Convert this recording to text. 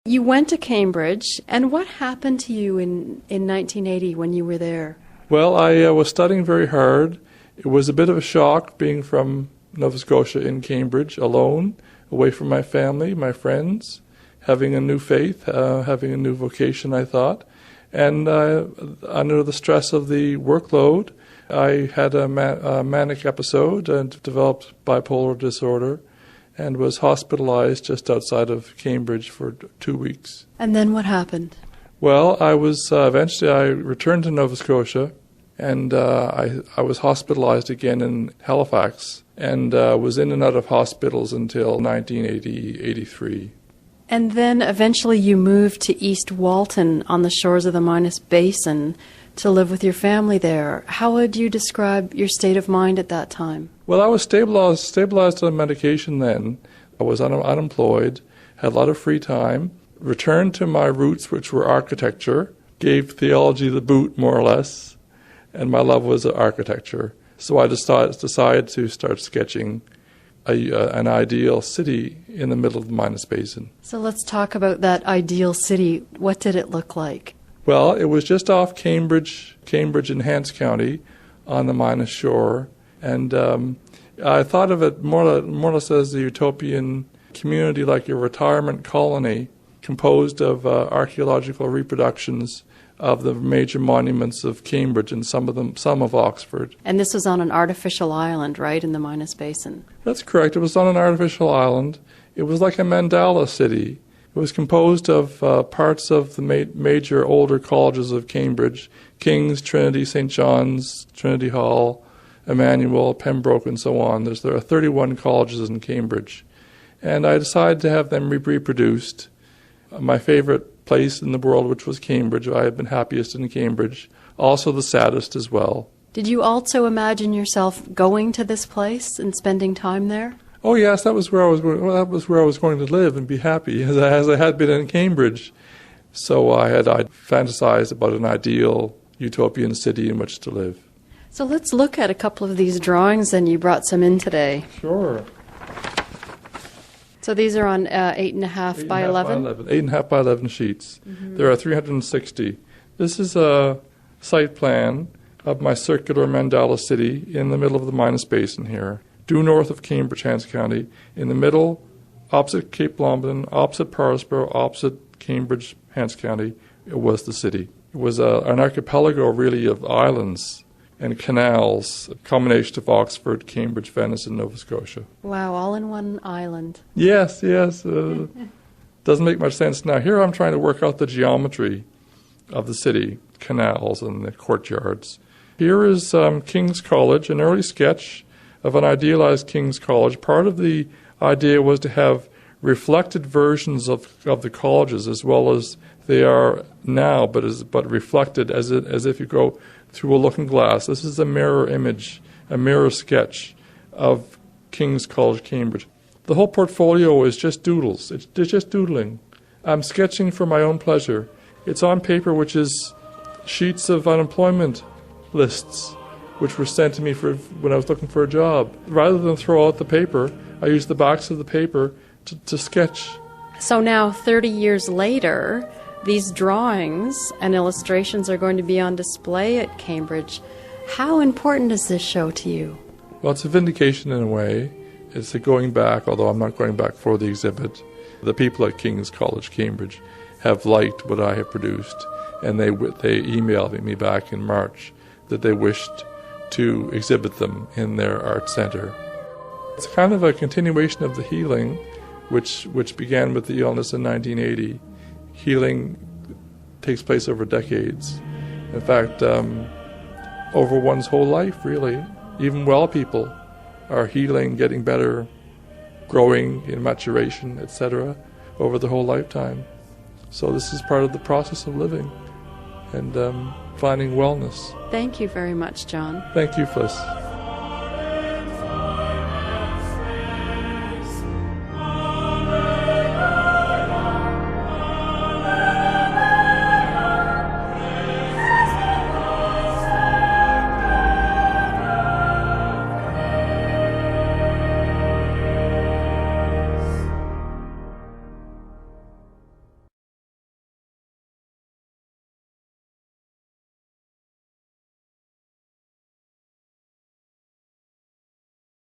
You went to Cambridge, and what happened to you in 1980 when you were there? Well, I was studying very hard. It was a bit of a shock being from Nova Scotia in Cambridge, alone, away from my family, my friends, having a new faith, having a new vocation, I thought. And under the stress of the workload, I had a manic episode and developed bipolar disorder and was hospitalized just outside of Cambridge for 2 weeks. And then what happened? Well, I was eventually I returned to Nova Scotia, and I was hospitalized again in Halifax, and was in and out of hospitals until 1983. And then eventually you moved to East Walton on the shores of the Minas Basin to live with your family there. How would you describe your state of mind at that time? Well, I was stabilized on medication then. I was unemployed, had a lot of free time, returned to my roots, which were architecture, gave theology the boot, more or less, and my love was architecture. So I decided to start sketching an ideal city in the middle of the Minas Basin. So let's talk about that ideal city. What did it look like? Well, it was just off Cambridge in Hants County on the Minas shore. And I thought of it more or less as a utopian community, like a retirement colony composed of archaeological reproductions of the major monuments of Cambridge and some of Oxford. And this was on an artificial island, right, in the Minas Basin? That's correct. It was on an artificial island. It was like a mandala city. It was composed of parts of the major older colleges of Cambridge: King's, Trinity, St. John's, Trinity Hall, Emmanuel, Pembroke, and so on. There are 31 colleges in Cambridge. And I decided to have them reproduced. My favorite place in the world, which was Cambridge. I have been happiest in Cambridge. Also the saddest as well. Did you also imagine yourself going to this place and spending time there? Oh yes, that was where I was going. Well, that was where I was going to live and be happy, as I had been in Cambridge. So I fantasized about an ideal utopian city in which to live. So let's look at a couple of these drawings, and you brought some in today. Sure. So these are on 8.5 by 11? 8.5 by 11 sheets. Mm-hmm. There are 360. This is a site plan of my circular mandala city in the middle of the Minas Basin here, due north of Cambridge, Hants County, in the middle, opposite Cape Lomondon, opposite Parisborough, opposite Cambridge, Hants County. It was the city. It was an archipelago, really, of islands and canals, a combination of Oxford, Cambridge, Venice, and Nova Scotia. Wow, all in one island. Yes. Doesn't make much sense now. Here I'm trying to work out the geometry of the city, canals and the courtyards. Here is King's College, an early sketch of an idealized King's College. Part of the idea was to have reflected versions of the colleges as well as they are now, but reflected as if you go through a looking glass. This is a mirror image, a mirror sketch of King's College, Cambridge. The whole portfolio is just doodles. It's just doodling. I'm sketching for my own pleasure. It's on paper, which is sheets of unemployment lists, which were sent to me when I was looking for a job. Rather than throw out the paper, I used the backs of the paper to sketch. So now, 30 years later, these drawings and illustrations are going to be on display at Cambridge. How important is this show to you? Well, it's a vindication in a way. It's a going back, although I'm not going back for the exhibit. The people at King's College, Cambridge, have liked what I have produced, and they emailed me back in March that they wished to exhibit them in their art center. It's kind of a continuation of the healing, which began with the illness in 1980. Healing takes place over decades. In fact, over one's whole life, really. Even well people are healing, getting better, growing in maturation, etc., over the whole lifetime. So this is part of the process of living and finding wellness. Thank you very much, John. Thank you, Phlis.